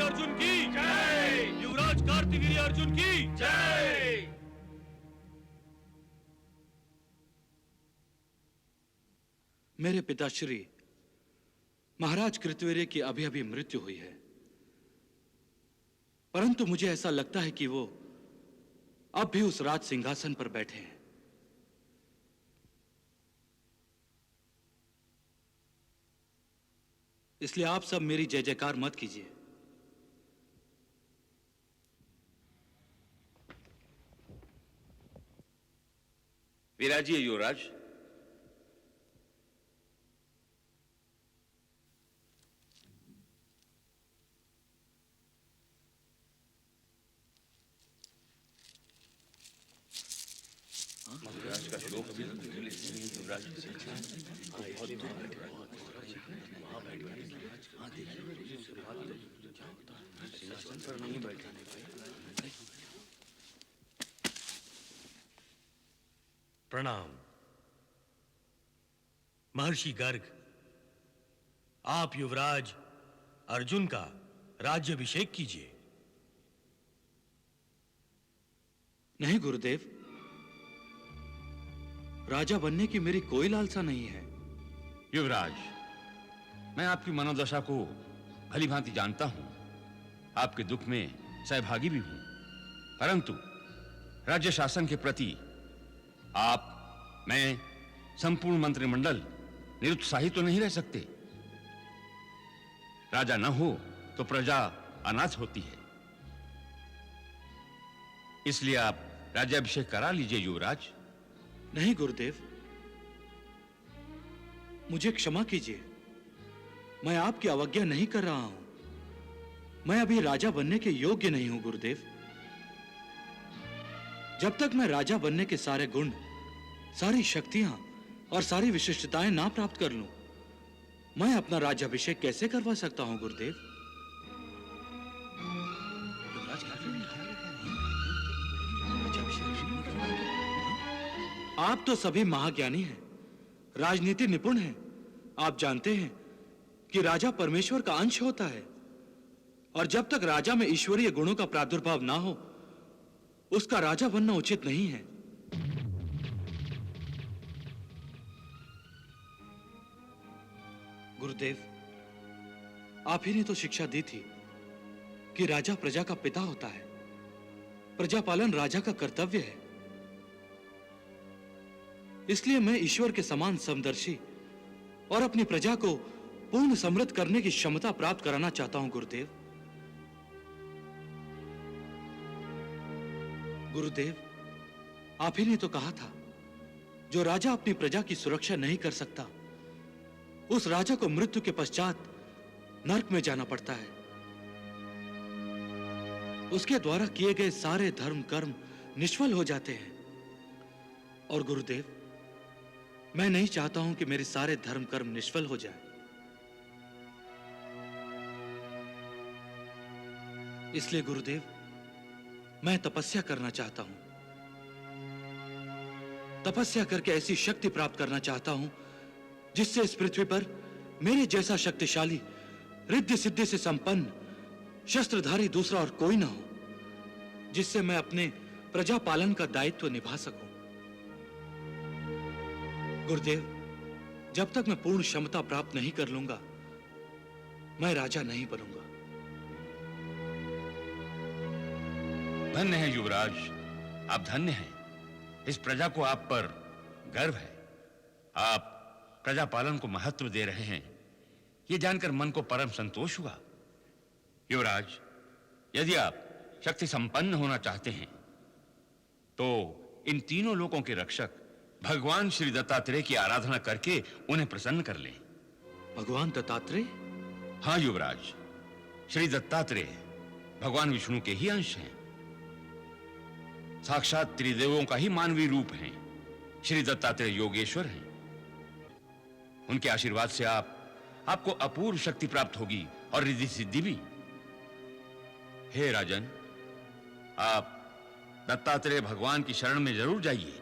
अर्जुन की जय, युवराज कार्तिवीर्य अर्जुन की जय। मेरे पिताश्री महाराज कृतवीर्य की अभी अभी मृत्यु हुई है, परंतु मुझे ऐसा लगता है कि वो अब भी उस राज सिंहासन पर बैठे हैं। इसलिए आप सब मेरी जय जयकार मत कीजिए। विराजिए युवराज। प्रणाम महर्षि गर्ग, आप युवराज अर्जुन का राज्याभिषेक कीजिए। नहीं गुरुदेव, राजा बनने की मेरी कोई लालसा नहीं है। युवराज, मैं आपकी मनोदशा को भली भांति जानता हूं, आपके दुख में सहभागी भी हूं, परंतु राज्य शासन के प्रति आप, मैं, संपूर्ण मंत्रिमंडल निरुत्साहित तो नहीं रह सकते। राजा न हो तो प्रजा अनाथ होती है, इसलिए आप राज्याभिषेक करा लीजिए युवराज। नहीं गुरुदेव, मुझे क्षमा कीजिए, मैं आपकी अवज्ञा नहीं कर रहा हूं। मैं अभी राजा बनने के योग्य नहीं हूं गुरुदेव। जब तक मैं राजा बनने के सारे गुण, सारी शक्तियां और सारी विशिष्टताएं ना प्राप्त कर लूं, मैं अपना राज्याभिषेक कैसे करवा सकता हूं गुरुदेव? आप तो सभी महाज्ञानी हैं, राजनीति निपुण हैं। आप जानते हैं कि राजा परमेश्वर का अंश होता है, और जब तक राजा में ईश्वरीय गुणों का प्रादुर्भाव ना हो, उसका राजा बनना उचित नहीं है। गुरुदेव, आप ही ने तो शिक्षा दी थी कि राजा प्रजा का पिता होता है, प्रजा पालन राजा का कर्तव्य है। इसलिए मैं ईश्वर के समान समदर्शी और अपनी प्रजा को पूर्ण समृद्ध करने की क्षमता प्राप्त कराना चाहता हूं गुरुदेव। गुरुदेव, आप ही ने तो कहा था, जो राजा अपनी प्रजा की सुरक्षा नहीं कर सकता, उस राजा को मृत्यु के पश्चात नरक में जाना पड़ता है। उसके द्वारा किए गए सारे धर्म कर्म निष्फल हो जाते हैं। और गुरुदेव, मैं नहीं चाहता हूं कि मेरे सारे धर्म कर्म निष्फल हो जाएं। इसलिए गुरुदेव, मैं तपस्या करना चाहता हूं। तपस्या करके ऐसी शक्ति प्राप्त करना चाहता हूं जिससे इस पृथ्वी पर मेरे जैसा शक्तिशाली, रिद्धि सिद्धि से संपन्न, शस्त्रधारी दूसरा और कोई ना हो, जिससे मैं अपने प्रजा पालन का दायित्व निभा सकूं। गुरुदेव, जब तक मैं पूर्ण क्षमता प्राप्त नहीं कर लूंगा, मैं राजा नहीं बनूंगा। धन्य है युवराज, आप धन्य हैं। इस प्रजा को आप पर गर्व है। आप प्रजा पालन को महत्व दे रहे हैं, यह जानकर मन को परम संतोष हुआ। युवराज, यदि आप शक्ति संपन्न होना चाहते हैं तो इन तीनों लोकों के रक्षक भगवान श्री दत्तात्रेय की आराधना करके उन्हें प्रसन्न कर लें। भगवान दत्तात्रेय? हां युवराज, श्री दत्तात्रेय भगवान विष्णु के ही अंश हैं, साक्षात त्रिदेवों का ही मानवीय रूप हैं। श्री दत्तात्रेय योगेश्वर हैं। उनके आशीर्वाद से आपको अपूर्व शक्ति प्राप्त होगी और रिद्धि सिद्धि भी। हे राजन, आप दत्तात्रेय भगवान की शरण में जरूर जाइए,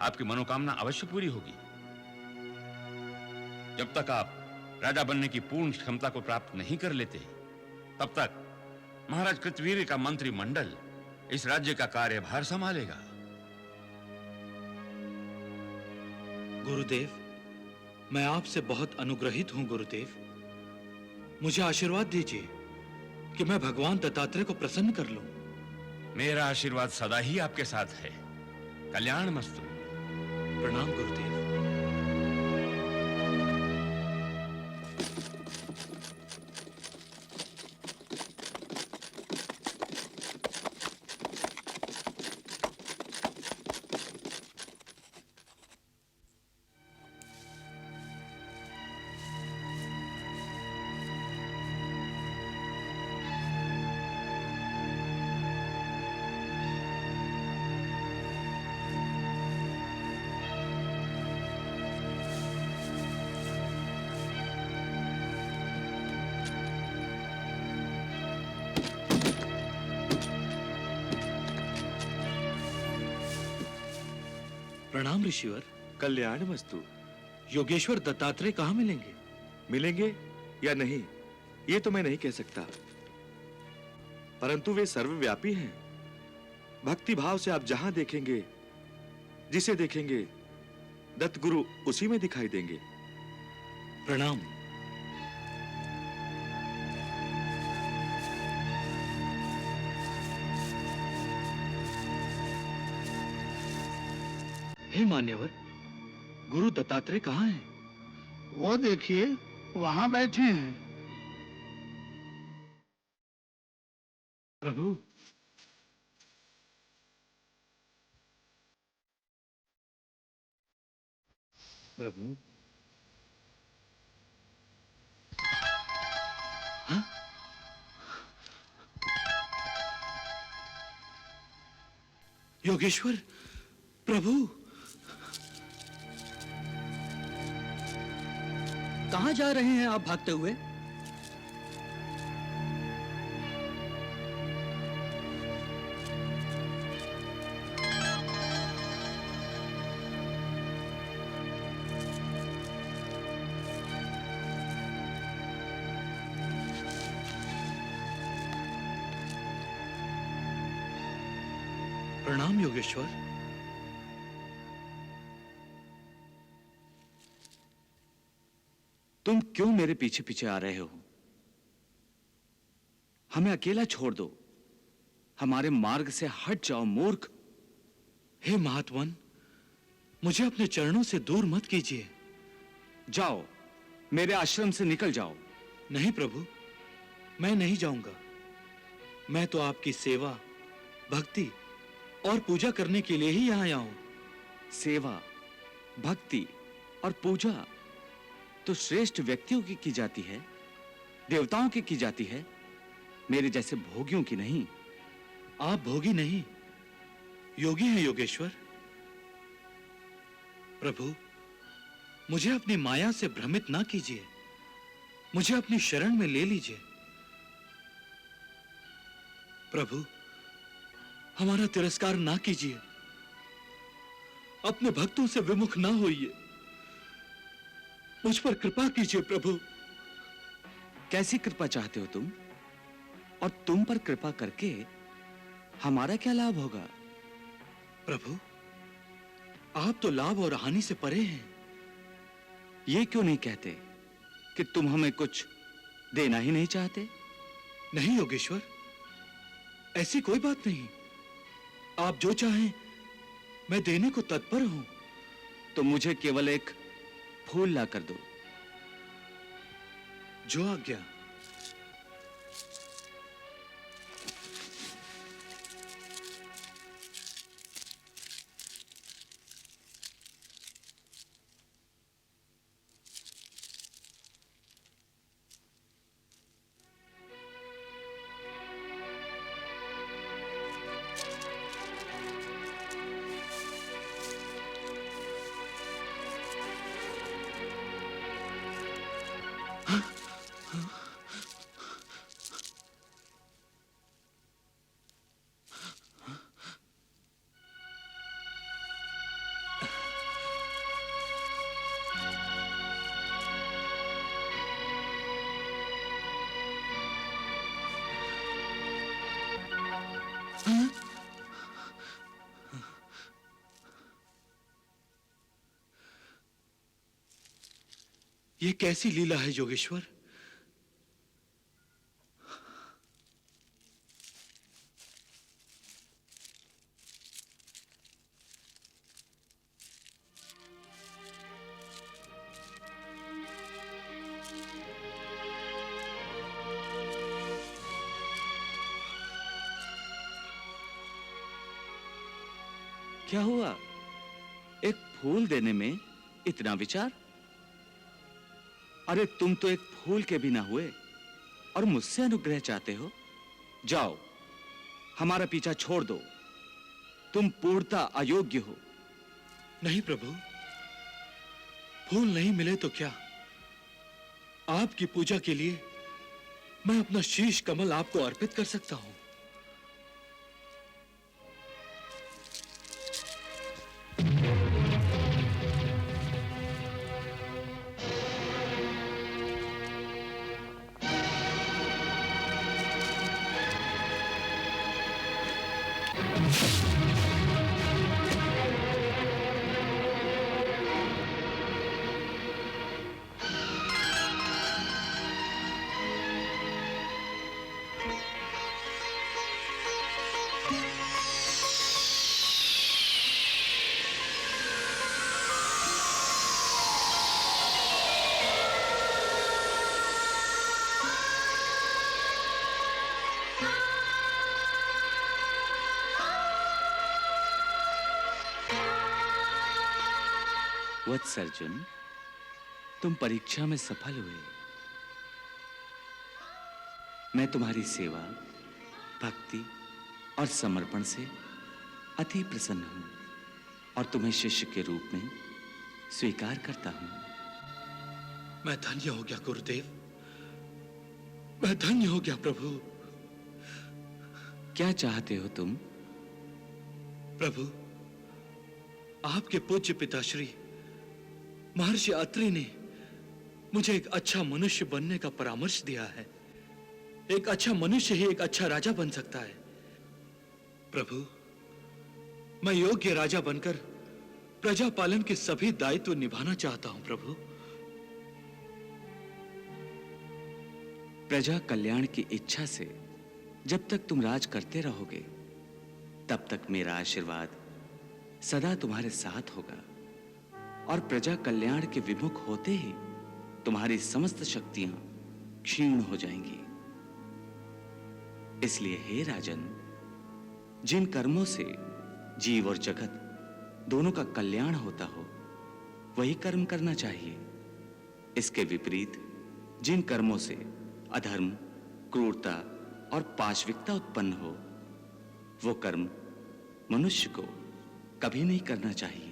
आपकी मनोकामना अवश्य पूरी होगी। जब तक आप राजा बनने की पूर्ण क्षमता को प्राप्त नहीं कर लेते, तब तक महाराज कृतवीर्य का मंत्रिमंडल इस राज्य का कार्यभार संभालेगा। गुरुदेव, मैं आपसे बहुत अनुग्रहित हूं गुरुदेव। मुझे आशीर्वाद दीजिए कि मैं भगवान दत्तात्रेय को प्रसन्न कर लूं। मेरा आशीर्वाद सदा ही आपके साथ है। कल्याण मस्तु। प्रणाम गुरुदेव। प्रणाम ऋषिवर। कल्याण वस्तु। योगेश्वर दत्तात्रेय कहाँ मिलेंगे? मिलेंगे या नहीं ये तो मैं नहीं कह सकता, परंतु वे सर्वव्यापी हैं। भक्ति भाव से आप जहां देखेंगे, जिसे देखेंगे, दत्त गुरु उसी में दिखाई देंगे। प्रणाम। हे मान्यवर, गुरु दत्तात्रेय कहाँ हैं? वो देखिए वहां बैठे हैं। प्रभु, प्रभु। हाँ? योगेश्वर, प्रभु। कहां जा रहे हैं आप भागते हुए? प्रणाम योगेश्वर। तुम क्यों मेरे पीछे पीछे आ रहे हो? हमें अकेला छोड़ दो, हमारे मार्ग से हट जाओ मूर्ख। हे महात्मन, मुझे अपने चरणों से दूर मत कीजिए। जाओ, मेरे आश्रम से निकल जाओ। नहीं प्रभु, मैं नहीं जाऊंगा। मैं तो आपकी सेवा, भक्ति और पूजा करने के लिए ही यहां आया हूं। सेवा, भक्ति और पूजा तो श्रेष्ठ व्यक्तियों की जाती है, देवताओं की जाती है, मेरे जैसे भोगियों की नहीं। आप भोगी नहीं, योगी हैं योगेश्वर। प्रभु, मुझे अपनी माया से भ्रमित ना कीजिए, मुझे अपनी शरण में ले लीजिए। प्रभु, हमारा तिरस्कार ना कीजिए, अपने भक्तों से विमुख ना होइए, मुझ पर कृपा कीजिए प्रभु। कैसी कृपा चाहते हो तुम? और तुम पर कृपा करके हमारा क्या लाभ होगा? प्रभु, आप तो लाभ और हानि से परे हैं। ये क्यों नहीं कहते कि तुम हमें कुछ देना ही नहीं चाहते? नहीं योगेश्वर, ऐसी कोई बात नहीं। आप जो चाहें मैं देने को तत्पर हूं। तो मुझे केवल एक फूल ला कर दो। जो आज्ञा। ये कैसी लीला है योगेश्वर? क्या हुआ? एक फूल देने में इतना विचार? अरे तुम तो एक फूल के भी ना हुए और मुझसे अनुग्रह चाहते हो? जाओ, हमारा पीछा छोड़ दो। तुम पूर्णतः अयोग्य हो। नहीं प्रभु, फूल नहीं मिले तो क्या, आपकी पूजा के लिए मैं अपना शीश कमल आपको अर्पित कर सकता हूं। वत्स अर्जुन, तुम परीक्षा में सफल हुए। मैं तुम्हारी सेवा, भक्ति और समर्पण से अति प्रसन्न हूं और तुम्हें शिष्य के रूप में स्वीकार करता हूं। मैं धन्य हो गया गुरुदेव, मैं धन्य हो गया प्रभु। क्या चाहते हो तुम? प्रभु, आपके पूज्य पिताश्री महर्षि अत्रि ने मुझे एक अच्छा मनुष्य बनने का परामर्श दिया है। एक अच्छा मनुष्य ही एक अच्छा राजा बन सकता है। प्रभु, मैं योग्य राजा बनकर प्रजा पालन के सभी दायित्व निभाना चाहता हूं प्रभु। प्रजा कल्याण की इच्छा से जब तक तुम राज करते रहोगे, तब तक मेरा आशीर्वाद सदा तुम्हारे साथ होगा और प्रजा कल्याण के विमुख होते ही तुम्हारी समस्त शक्तियां क्षीण हो जाएंगी। इसलिए हे राजन, जिन कर्मों से जीव और जगत दोनों का कल्याण होता हो, वही कर्म करना चाहिए। इसके विपरीत जिन कर्मों से अधर्म, क्रूरता और पाशविकता उत्पन्न हो, वो कर्म मनुष्य को कभी नहीं करना चाहिए।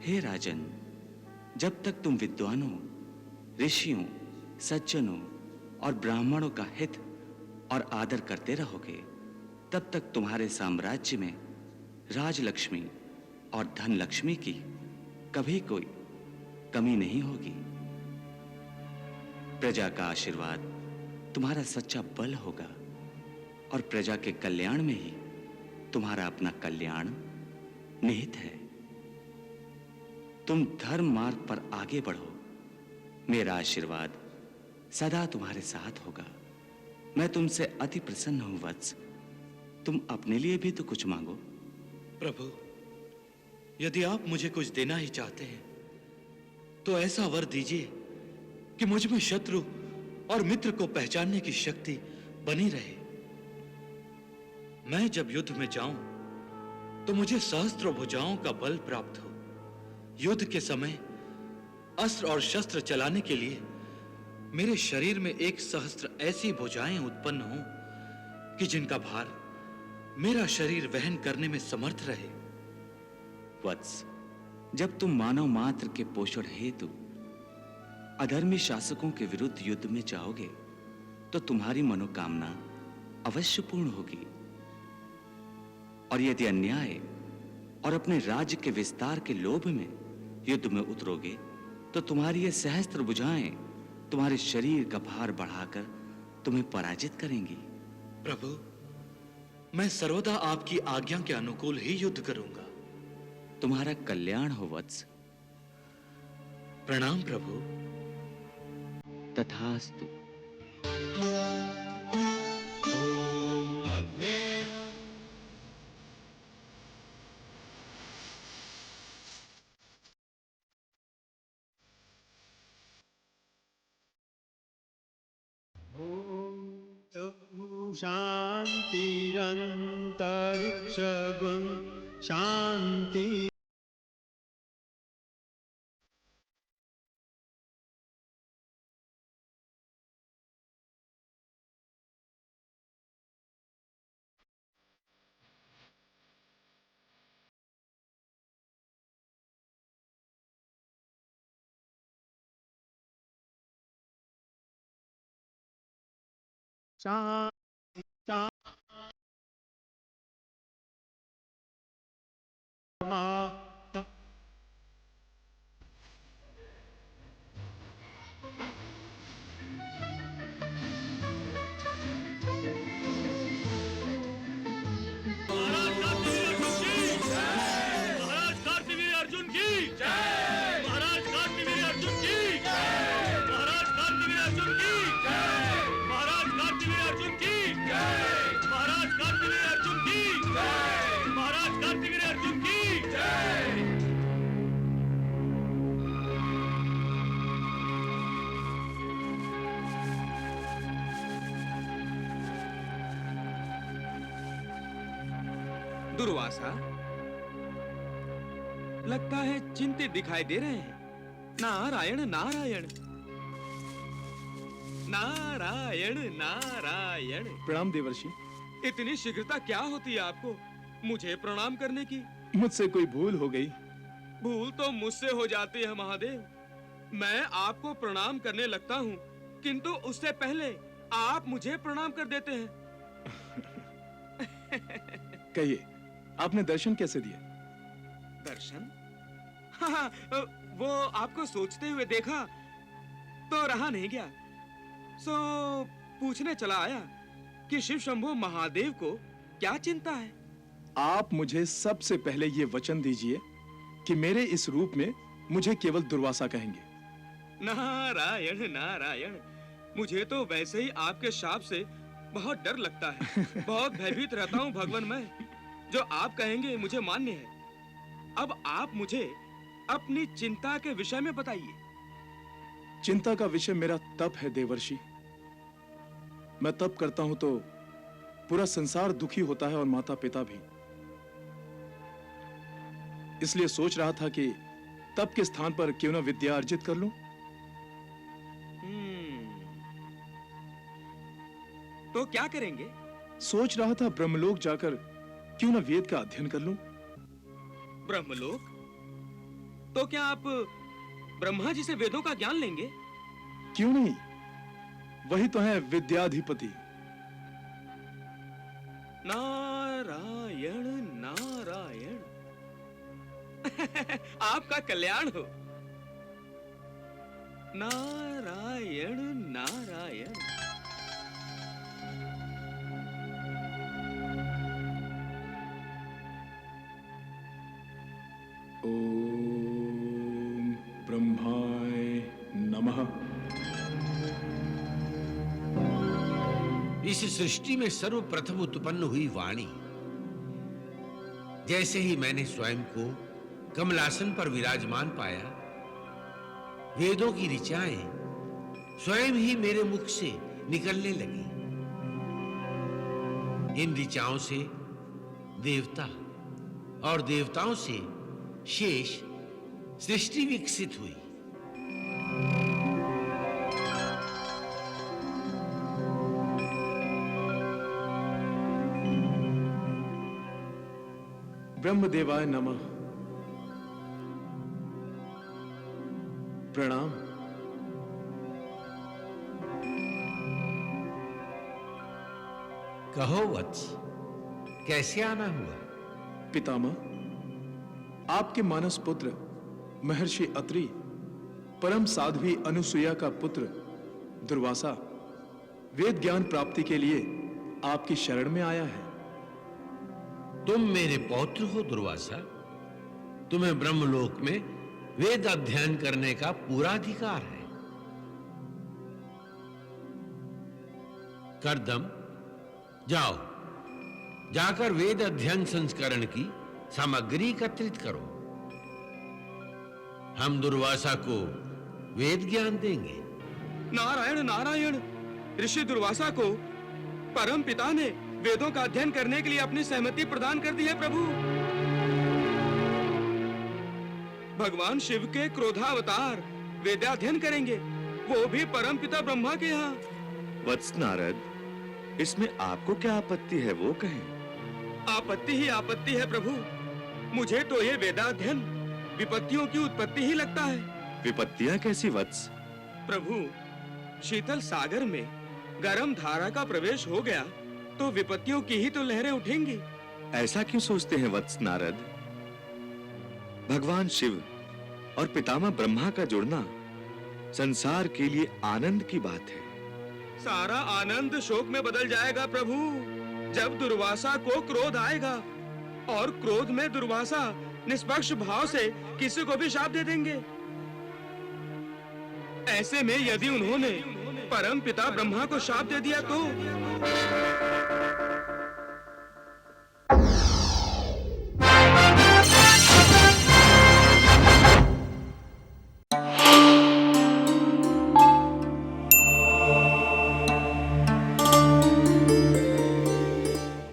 हे राजन, जब तक तुम विद्वानों, ऋषियों, सज्जनों और ब्राह्मणों का हित और आदर करते रहोगे, तब तक तुम्हारे साम्राज्य में राजलक्ष्मी और धन लक्ष्मी की कभी कोई कमी नहीं होगी। प्रजा का आशीर्वाद तुम्हारा सच्चा बल होगा और प्रजा के कल्याण में ही तुम्हारा अपना कल्याण निहित है। तुम धर्म मार्ग पर आगे बढ़ो। मेरा आशीर्वाद सदा तुम्हारे साथ होगा। मैं तुमसे अति प्रसन्न हूं वत्स। तुम अपने लिए भी तो कुछ मांगो। प्रभु, यदि आप मुझे कुछ देना ही चाहते हैं तो ऐसा वर दीजिए कि मुझ में शत्रु और मित्र को पहचानने की शक्ति बनी रहे। मैं जब युद्ध में जाऊं तो मुझे सहस्त्रों भुजाओं का बल प्राप्त हो। युद्ध के समय अस्त्र और शस्त्र चलाने के लिए मेरे शरीर में 1 सहस्त्र ऐसी भुजाएं उत्पन्न हों कि जिनका भार मेरा शरीर वहन करने में समर्थ रहे। वत्स, जब तुम मानव मात्र के पोषण हेतु अधर्मी शासकों के विरुद्ध युद्ध में जाओगे, तो तुम्हारी मनोकामना अवश्य पूर्ण होगी। और यदि अन्याय और अपने राज्य के विस्तार के लोभ में युद्ध में उतरोगे, तो तुम्हारी ये सहस्त्र भुजाएं तुम्हारे शरीर का भार बढ़ाकर तुम्हें पराजित करेंगी। प्रभु, मैं सर्वदा आपकी आज्ञा के अनुकूल ही युद्ध करूंगा। तुम्हारा कल्याण हो वत्स। प्रणाम प्रभु। तथास्तु। शान्तिरन्तरिक्षगुं शान्ति। महाराज कार्तिवीर अर्जुन की जय। महाराज कार्तिवीर अर्जुन की जय। महाराज कार्तिवीर अर्जुन की जय। महाराज कार्तिवीर अर्जुन की जय। महाराज कार्तिवीर अर्जुन की जय। महाराज कार्तिवीर अर्जुन की जय। दुर्वासा, लगता है चिंतित दिखाई दे रहे हैं। नारायण नारायण नारायण नारायण। प्रणाम देवर्षि। इतनी शीघ्रता क्या होती है आपको मुझे प्रणाम करने की? मुझसे कोई भूल हो गई? भूल तो मुझसे हो जाती है महादेव। मैं आपको प्रणाम करने लगता हूँ, किंतु उससे पहले आप मुझे प्रणाम कर देते हैं। कहिए, आपने दर्शन कैसे दिए? दर्शन? हाँ, वो आपको सोचते हुए देखा तो रहा नहीं गया, सो पूछने चला आया कि शिव शंभो महादेव को क्या चिंता है। आप मुझे सबसे पहले ये वचन दीजिए कि मेरे इस रूप में मुझे केवल दुर्वासा कहेंगे। नारायण नारायण, मुझे तो वैसे ही आपके शाप से बहुत डर लगता है। बहुत भयभीत रहता हूँ भगवान मैं। जो आप कहेंगे मुझे मान्य है। अब आप मुझे अपनी चिंता के विषय में बताइए। चिंता का विषय मेरा तप है देवर्षि। मैं तप करता हूं तो पूरा संसार दुखी होता है और माता पिता भी। इसलिए सोच रहा था कि तप के स्थान पर क्यों ना विद्या अर्जित कर लूं। तो क्या करेंगे? सोच रहा था ब्रह्मलोक जाकर क्यों ना वेद का अध्ययन कर लूं। ब्रह्मलोक? तो क्या आप ब्रह्मा जी से वेदों का ज्ञान लेंगे? क्यों नहीं, वही तो है विद्याधिपति। नारायण नारायण। आपका कल्याण हो। नारायण नारायण। ओम ब्रह्माय नमः। इस सृष्टि में सर्वप्रथम उत्पन्न हुई वाणी, जैसे ही मैंने स्वयं को कमलासन पर विराजमान पाया, वेदों की ऋचाएं स्वयं ही मेरे मुख से निकलने लगी। इन ऋचाओं से देवता और देवताओं से शेष सृष्टि विकसित हुई। ब्रह्मदेवाय नमः। प्रणाम। कहो वत्स, कैसे आना हुआ? पितामह, आपके मानस पुत्र महर्षि अत्रि, परम साध्वी अनुसुईया का पुत्र दुर्वासा वेद ज्ञान प्राप्ति के लिए आपकी शरण में आया है। तुम मेरे पौत्र हो दुर्वासा। तुम्हें ब्रह्मलोक में वेद अध्ययन करने का पूरा अधिकार है। कर्दम, जाओ, जाकर वेद अध्ययन संस्करण की सामग्री एकत्रित करो। हम दुर्वासा को वेद ज्ञान देंगे। नारायण नारायण, ऋषि दुर्वासा को परम पिता ने वेदों का अध्ययन करने के लिए अपनी सहमति प्रदान कर दी है प्रभु। भगवान शिव के क्रोधावतार वेदाध्ययन करेंगे, वो भी परम पिता ब्रह्मा के यहाँ। वत्स नारद, इसमें आपको क्या आपत्ति है वो कहें। आपत्ति ही आपत्ति है प्रभु। मुझे तो ये वेदाध्ययन विपत्तियों की उत्पत्ति ही लगता है। विपत्तियां कैसी वत्स? प्रभु, शीतल सागर में गर्म धारा का प्रवेश हो गया तो विपत्तियों की ही तो लहरें उठेंगी। ऐसा क्यों सोचते हैं वत्स नारद? भगवान शिव और पितामह ब्रह्मा का जुड़ना संसार के लिए आनंद की बात है। सारा आनंद शोक में बदल जाएगा प्रभु, जब दुर्वासा को क्रोध आएगा, और क्रोध में दुर्वासा निष्पक्ष भाव से किसी को भी शाप दे देंगे। ऐसे में यदि उन्होंने परम पिता ब्रह्मा को शाप दे दिया तो